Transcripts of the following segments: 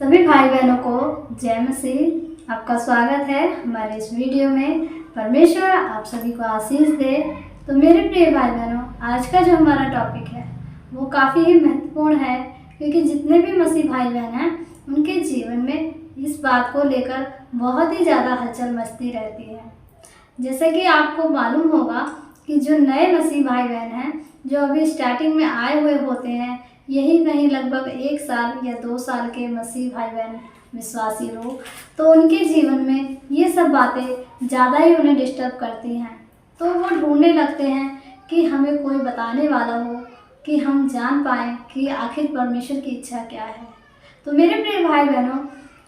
सभी भाई बहनों को जय मसीह। आपका स्वागत है हमारे इस वीडियो में। परमेश्वर आप सभी को आशीष दे। तो मेरे प्रिय भाई बहनों, आज का जो हमारा टॉपिक है वो काफ़ी ही महत्वपूर्ण है, क्योंकि जितने भी मसीह भाई बहन हैं उनके जीवन में इस बात को लेकर बहुत ही ज़्यादा हलचल मचती रहती है। जैसे कि आपको मालूम होगा कि जो नए मसीह भाई बहन हैं, जो अभी स्टार्टिंग में आए हुए होते हैं, यही नहीं लगभग 1 साल या 2 साल के मसीह भाई बहन विश्वासी लोग, तो उनके जीवन में ये सब बातें ज़्यादा ही उन्हें डिस्टर्ब करती हैं। तो वो ढूंढने लगते हैं कि हमें कोई बताने वाला हो कि हम जान पाएँ कि आखिर परमेश्वर की इच्छा क्या है। तो मेरे प्रिय भाई बहनों,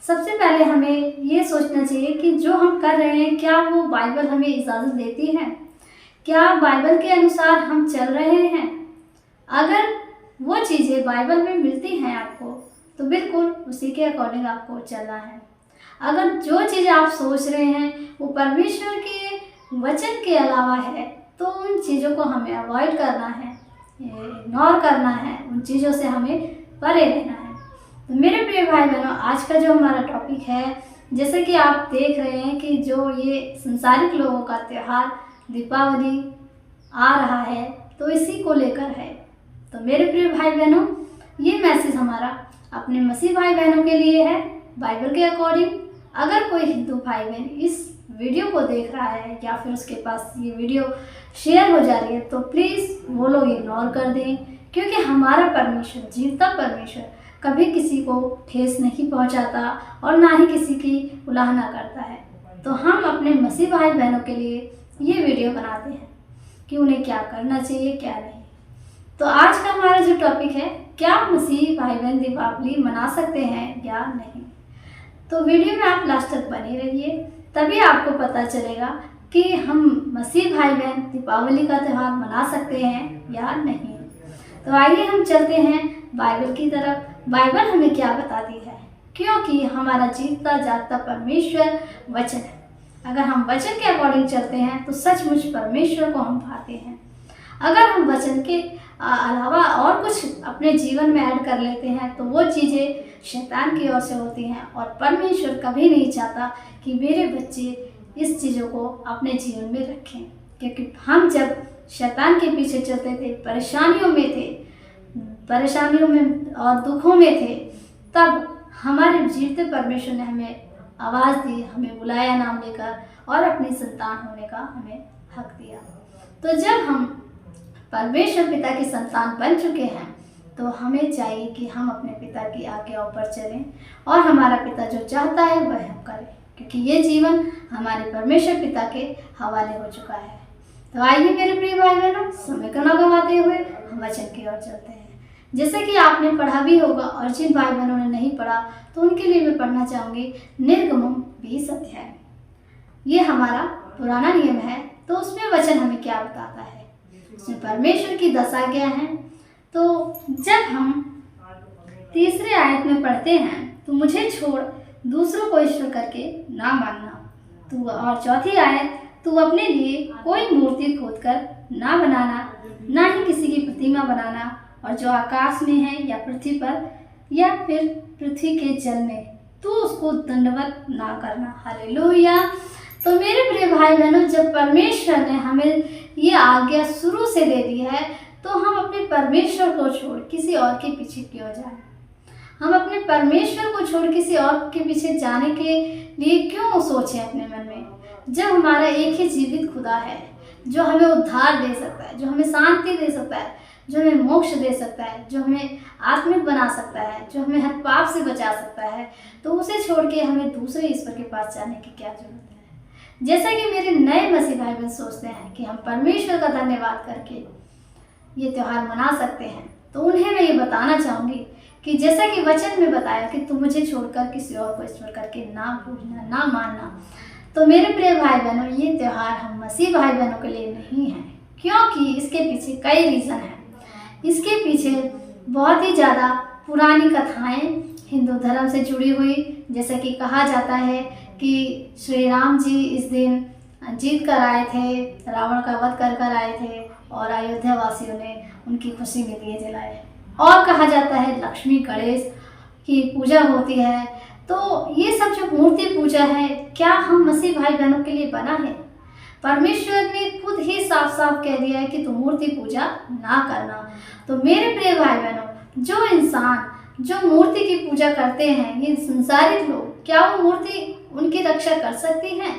सबसे पहले हमें ये सोचना चाहिए कि जो हम कर रहे हैं, क्या वो बाइबल हमें इजाज़त देती है? क्या बाइबल के अनुसार हम चल रहे हैं? अगर वो चीज़ें बाइबल में मिलती हैं आपको, तो बिल्कुल उसी के अकॉर्डिंग आपको चलना है। अगर जो चीज़ें आप सोच रहे हैं वो परमेश्वर के वचन के अलावा है, तो उन चीज़ों को हमें अवॉइड करना है, इग्नोर करना है, उन चीज़ों से हमें परे रहना है। तो मेरे प्रिय भाई बहनों, आज का जो हमारा टॉपिक है, जैसे कि आप देख रहे हैं कि जो ये संसारिक लोगों का त्यौहार दीपावली आ रहा है, तो इसी को लेकर है। तो मेरे प्रिय भाई बहनों, ये मैसेज हमारा अपने मसीह भाई बहनों के लिए है बाइबल के अकॉर्डिंग। अगर कोई हिंदू भाई बहन इस वीडियो को देख रहा है या फिर उसके पास ये वीडियो शेयर हो जा रही है, तो प्लीज़ वो लोग इग्नोर कर दें, क्योंकि हमारा परमेश्वर, जीवता परमेश्वर, कभी किसी को ठेस नहीं पहुंचाता और ना ही किसी की उलाहना करता है। तो हम अपने मसीह भाई बहनों के लिए ये वीडियो बनाते हैं कि उन्हें क्या करना चाहिए, क्या नहीं। तो आज का हमारा जो टॉपिक है, क्या मसीह भाई बहन दीपावली मना सकते हैं या नहीं। तो वीडियो में आप लास्ट तक बने रहिए, तभी आपको पता चलेगा कि हम मसीह भाई बहन दीपावली का त्यौहार मना सकते हैं या नहीं। तो आइए हम चलते हैं बाइबल की तरफ। बाइबल हमें क्या बताती है, क्योंकि हमारा जीता जागता परमेश्वर वचन है। अगर हम वचन के अकॉर्डिंग चलते हैं तो सचमुच परमेश्वर को हम पाते हैं। अगर हम वचन के अलावा और कुछ अपने जीवन में ऐड कर लेते हैं, तो वो चीज़ें शैतान की ओर से होती हैं, और परमेश्वर कभी नहीं चाहता कि मेरे बच्चे इस चीज़ों को अपने जीवन में रखें। क्योंकि हम जब शैतान के पीछे चलते थे, परेशानियों में और दुखों में थे, तब हमारे जीवते परमेश्वर ने हमें आवाज़ दी, हमें बुलाया नाम लेकर, और अपनी संतान होने का हमें हक दिया। तो जब हम परमेश्वर पिता की संतान बन चुके हैं, तो हमें चाहिए कि हम अपने पिता की आज्ञाओं पर चलें, और हमारा पिता जो चाहता है वह हम करें, क्योंकि ये जीवन हमारे परमेश्वर पिता के हवाले हो चुका है। तो आइए मेरे प्रिय भाई बहनों, समय को न गंवाते हुए हम वचन की ओर चलते हैं। जैसे कि आपने पढ़ा भी होगा, और जिन भाई बहनों ने नहीं पढ़ा तो उनके लिए मैं पढ़ना चाहूँगी निर्गमन 20 अध्याय। ये हमारा पुराना नियम है, तो उसमें वचन हमें क्या बताता है, उसमें परमेश्वर की 10 आज्ञा हैं। तो जब हम तीसरे आयत में पढ़ते हैं, तो मुझे छोड़ दूसरों को ईश्वर करके ना मानना, तू, और चौथी आयत, तू अपने लिए कोई मूर्ति खोदकर ना बनाना, ना ही किसी की प्रतिमा बनाना, और जो आकाश में है या पृथ्वी पर या फिर पृथ्वी के जल में, तू उसको दंडवत ना करना। हालेलुया। तो मेरे प्रिय भाई बहनों, जब परमेश्वर ने हमें ये आज्ञा शुरू से दे दी है, तो हम अपने परमेश्वर को छोड़ किसी और के पीछे क्यों जाएं? हम अपने परमेश्वर को छोड़ किसी और के पीछे जाने के लिए क्यों सोचें अपने मन में, जब हमारा एक ही जीवित खुदा है, जो हमें उद्धार दे सकता है, जो हमें शांति दे सकता है, जो हमें मोक्ष दे सकता है, जो हमें आत्मिक बना सकता है, जो हमें हर पाप से बचा सकता है। तो उसे छोड़ के हमें दूसरे ईश्वर के पास जाने की क्या जरूरत है। जैसा कि मेरे नए मसीह भाई बहन सोचते हैं कि हम परमेश्वर का धन्यवाद करके ये त्यौहार मना सकते हैं, तो उन्हें मैं ये बताना चाहूँगी कि जैसा कि वचन में बताया कि तुम मुझे छोड़कर किसी और को ईश्वर करके ना पूजना, ना मानना। तो मेरे प्रिय भाई बहनों, ये त्यौहार हम मसीह भाई बहनों के लिए नहीं है, क्योंकि इसके पीछे कई रीज़न हैं। इसके पीछे बहुत ही ज़्यादा पुरानी कथाएं हिंदू धर्म से जुड़ी हुई, जैसा कि कहा जाता है कि श्री राम जी इस दिन जीत कर आए थे, रावण का वध कर आए थे, और अयोध्या वासियों ने उनकी खुशी में दिए जलाए। और कहा जाता है लक्ष्मी गणेश की पूजा होती है। तो ये सब जो मूर्ति पूजा है, क्या हम मसीह भाई बहनों के लिए बना है? परमेश्वर ने खुद ही साफ साफ कह दिया है कि तुम मूर्ति पूजा ना करना। तो मेरे प्रिय भाई बहनों, जो इंसान जो मूर्ति की पूजा करते हैं, ये संसारिक लोग, क्या वो मूर्ति उनकी रक्षा कर सकती है?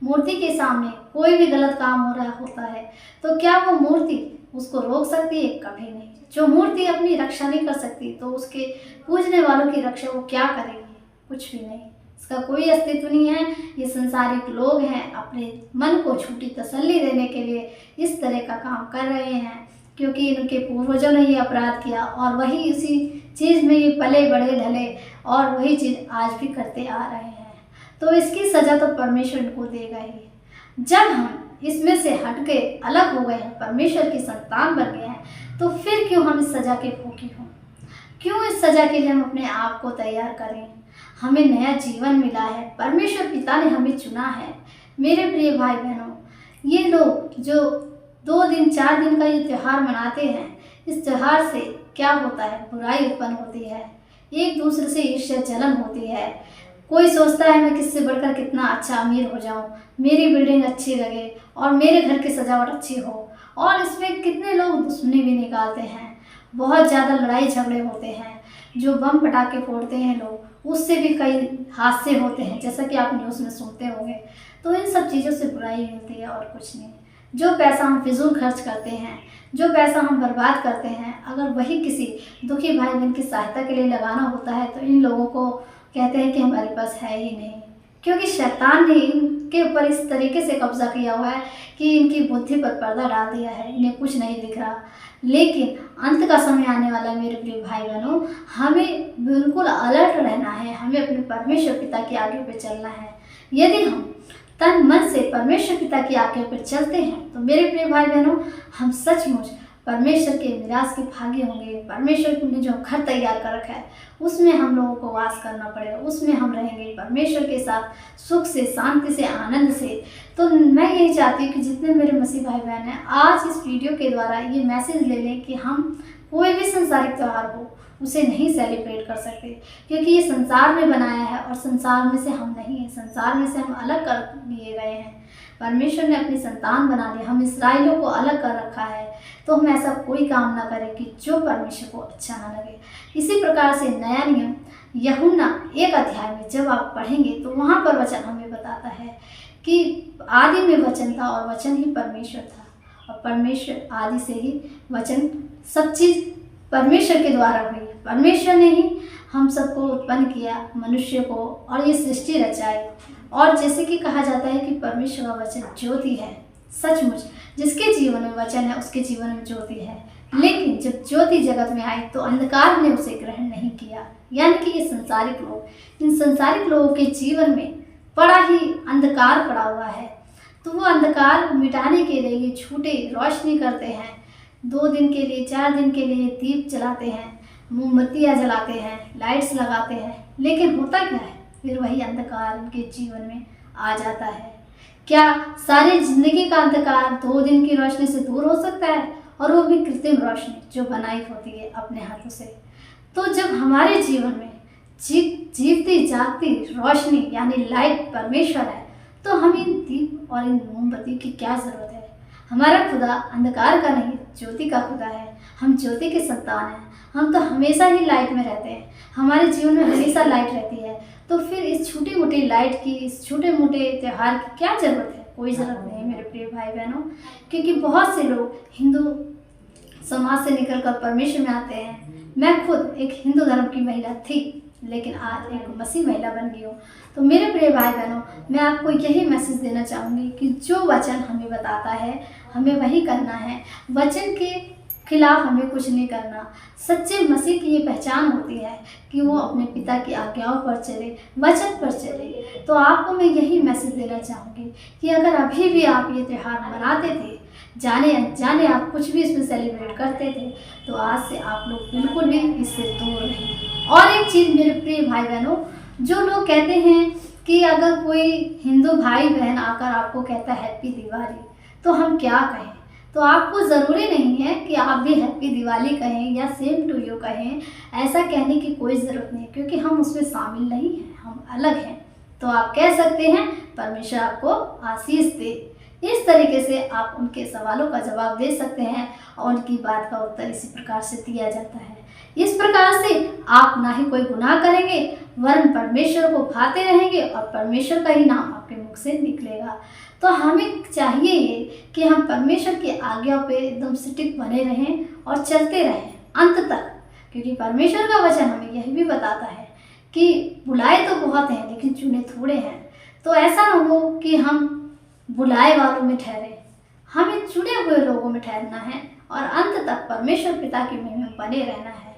मूर्ति के सामने कोई भी गलत काम हो रहा होता है तो क्या वो मूर्ति उसको रोक सकती है? कभी नहीं। जो मूर्ति अपनी रक्षा नहीं कर सकती तो उसके पूजने वालों की रक्षा वो क्या करेगी? कुछ भी नहीं। इसका कोई अस्तित्व नहीं है। ये संसारिक लोग हैं, अपने मन को झूठी तसल्ली देने के लिए इस तरह का काम कर रहे हैं, क्योंकि इनके पूर्वजों ने ये अपराध किया और वही उसी चीज़ में ये पले बड़े ढले और वही चीज़ आज भी करते आ रहे हैं। तो इसकी सज़ा तो परमेश्वर इनको देगा ही। जब हम इसमें से हट के अलग हो गए हैं, परमेश्वर की संतान बन गए हैं, तो फिर क्यों हम इस सज़ा के भोगी हों? क्यों इस सज़ा के लिए हम अपने आप को तैयार करें? हमें नया जीवन मिला है, परमेश्वर पिता ने हमें चुना है। मेरे प्रिय भाई बहनों, ये लोग जो 2 दिन 4 दिन का ये त्यौहार मनाते हैं, इस त्यौहार से क्या होता है? बुराई उत्पन्न होती है, एक दूसरे से ईर्ष्या जलन होती है। कोई सोचता है मैं किससे बढ़कर कितना अच्छा अमीर हो जाऊं, मेरी बिल्डिंग अच्छी लगे और मेरे घर की सजावट अच्छी हो, और इसमें कितने लोग दुश्मनी भी निकालते हैं। बहुत ज़्यादा लड़ाई झगड़े होते हैं, जो बम पटाखे फोड़ते हैं लोग, उससे भी कई हादसे होते हैं, जैसा कि आप न्यूज़ में सुनते होंगे। तो इन सब चीज़ों से बुराई होती है और कुछ नहीं। जो पैसा हम फिजूल खर्च करते हैं, जो पैसा हम बर्बाद करते हैं, अगर वही किसी दुखी भाई बहन की सहायता के लिए लगाना होता है तो इन लोगों को कहते हैं कि हमारे पास है ही नहीं, क्योंकि शैतान ने इनके ऊपर इस तरीके से कब्जा किया हुआ है कि इनकी बुद्धि पर पर्दा डाल दिया है, इन्हें कुछ नहीं दिख रहा। लेकिन अंत का समय आने वाला मेरे प्रिय भाई बहनों, हमें बिल्कुल अलर्ट रहना है, हमें अपने परमेश्वर पिता के आगे पे चलना है। यदि हम तन मन से परमेश्वर पिता की आज्ञा पर चलते हैं तो मेरे प्रिय भाई बहनों, हम सचमुच परमेश्वर के मिरास के भागी होंगे। परमेश्वर ने जो घर तैयार कर रखा है उसमें हम लोगों को वास करना पड़ेगा, उसमें हम रहेंगे परमेश्वर के साथ सुख से, शांति से, आनंद से। तो मैं यही चाहती हूँ कि जितने मेरे मसीह भाई बहन हैं, आज इस वीडियो के द्वारा ये मैसेज ले लें कि हम कोई भी संसारिक त्यौहार हो उसे नहीं सेलिब्रेट कर सकते, क्योंकि ये संसार में बनाया है और संसार में से हम नहीं हैं, संसार में से हम अलग कर लिए गए हैं। परमेश्वर ने अपनी संतान बना ली, हम इस्राएलियों को अलग कर रखा है। तो हम ऐसा कोई काम ना करें कि जो परमेश्वर को अच्छा ना लगे। इसी प्रकार से नया नियम यूहन्ना 1 अध्याय में जब आप पढ़ेंगे तो वहाँ पर वचन हमें बताता है कि आदि में वचन था और वचन ही परमेश्वर था, और परमेश्वर आदि से ही वचन, सब चीज़ परमेश्वर के द्वारा हुई। परमेश्वर ने ही हम सबको उत्पन्न किया, मनुष्य को, और ये सृष्टि रचाई। और जैसे कि कहा जाता है कि परमेश्वर का वचन ज्योति है, सचमुच जिसके जीवन में वचन है उसके जीवन में ज्योति है। लेकिन जब ज्योति जगत में आई तो अंधकार ने उसे ग्रहण नहीं किया, यानी कि ये संसारिक लोग, इन संसारिक लोगों के जीवन में बड़ा ही अंधकार पड़ा हुआ है। तो वो अंधकार मिटाने के लिए ये झूठे रोशनी करते हैं, 2 दिन के लिए, 4 दिन के लिए दीप जलाते हैं, मोमबत्तियाँ जलाते हैं, लाइट्स लगाते हैं, लेकिन होता क्या है? फिर वही अंधकार उनके जीवन में आ जाता है। क्या सारी जिंदगी का अंधकार 2 दिन की रोशनी से दूर हो सकता है? और वो भी कृत्रिम रोशनी जो बनाई होती है अपने हाथों से। तो जब हमारे जीवन में जीवती जागती रोशनी यानी लाइट परमेश्वर है, तो हमें इन दीप और इन मोमबत्ती की क्या ज़रूरत है? हमारा खुदा अंधकार का नहीं, ज्योति का खुदा है। हम ज्योति के संतान हैं, हम तो हमेशा ही लाइट में रहते हैं, हमारे जीवन में हमेशा लाइट रहती है। तो फिर इस छोटी मोटी लाइट की, इस छोटे मोटे त्यौहार की क्या ज़रूरत है? कोई ज़रूरत नहीं है मेरे प्रिय भाई बहनों, क्योंकि बहुत से लोग हिंदू समाज से निकलकर परमेश्वर में आते हैं। मैं खुद एक हिंदू धर्म की महिला थी, लेकिन आज एक मसीह महिला बन गई हूँ। तो मेरे प्रिय भाई बहनों, मैं आपको यही मैसेज देना चाहूँगी कि जो वचन हमें बताता है हमें वही करना है, वचन के खिलाफ हमें कुछ नहीं करना। सच्चे मसीह की ये पहचान होती है कि वो अपने पिता की आज्ञाओं पर चले, वचन पर चले। तो आपको मैं यही मैसेज देना चाहूँगी कि अगर अभी भी आप ये त्यौहार मनाते थे, जाने अनजाने आप कुछ भी इसमें सेलिब्रेट करते थे, तो आज से आप लोग बिल्कुल भी इससे दूर रहें। और एक चीज़ मेरे प्रिय भाई बहनों, जो लोग कहते हैं कि अगर कोई हिंदू भाई बहन आकर आपको कहता है हैप्पी दिवाली, तो हम क्या कहें? तो आपको ज़रूरी नहीं है कि आप भी हैप्पी दिवाली कहें या सेम टू यू कहें। ऐसा कहने की कोई ज़रूरत नहीं है, क्योंकि हम उसमें शामिल नहीं हैं, हम अलग हैं। तो आप कह सकते हैं परमेश्वर आपको आशीष दे। इस तरीके से आप उनके सवालों का जवाब दे सकते हैं और उनकी बात का उत्तर इसी प्रकार से दिया जाता है। इस प्रकार से आप ना ही कोई गुनाह करेंगे, वरन परमेश्वर को भाते रहेंगे और परमेश्वर का ही नाम आपके मुख से निकलेगा। तो हमें चाहिए ये कि हम परमेश्वर की आज्ञा पे एकदम सटीक बने रहें और चलते रहें अंत तक, क्योंकि परमेश्वर का वचन हमें यही भी बताता है कि बुलाए तो बहुत हैं लेकिन चुने थोड़े हैं। तो ऐसा ना हो कि हम बुलाए वालों में ठहरे, हमें चुने हुए लोगों में ठहरना है और अंत तक परमेश्वर पिता की महिमा में बने रहना है।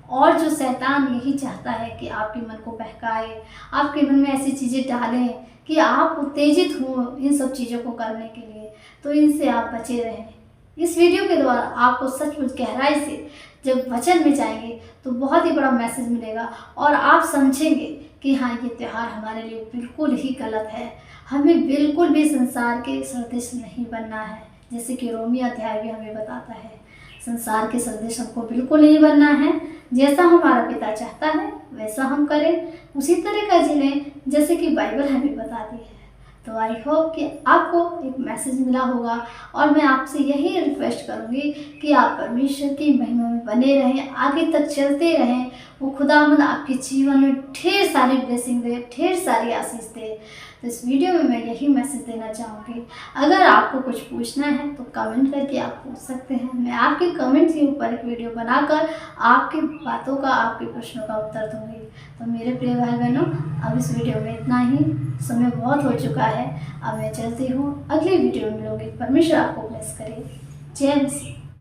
और जो शैतान यही चाहता है कि आपके मन को बहकाए, आपके मन में ऐसी चीज़ें डालें कि आप उत्तेजित हों इन सब चीज़ों को करने के लिए, तो इनसे आप बचे रहें। इस वीडियो के द्वारा आपको सचमुच गहराई से जब वचन में जाएंगे तो बहुत ही बड़ा मैसेज मिलेगा और आप समझेंगे कि हाँ, ये त्यौहार हमारे लिए बिल्कुल ही गलत है। हमें बिल्कुल भी संसार के सदृश नहीं बनना है, जैसे कि रोमी अध्याय भी हमें बताता है। संसार के सदृश हमको बिल्कुल नहीं बनना है। जैसा हमारा पिता चाहता है वैसा हम करें, उसी तरह का जिलें जैसे कि बाइबल हमें बताती है। तो आई होप कि आपको एक मैसेज मिला होगा और मैं आपसे यही रिक्वेस्ट करूँगी कि आप परमेश्वर की महिमा में बने रहें, आगे तक चलते रहें। वो खुदावंद आपके जीवन में ढेर सारी ब्लेसिंग दे, ढेर सारी आशीष दे। तो इस वीडियो में मैं यही मैसेज देना चाहूँगी। अगर आपको कुछ पूछना है तो कमेंट करके आप पूछ सकते हैं। मैं आपके कमेंट के ऊपर एक वीडियो बनाकर आपकी बातों का, आपके प्रश्नों का उत्तर दूँगी। तो मेरे प्रिय भाई बहनों, अब इस वीडियो में इतना ही। समय बहुत हो चुका है, अब मैं चलती हूँ। अगली वीडियो में मिलूंगी। परमेश्वर आपको ब्लेस करे। जय मसीह।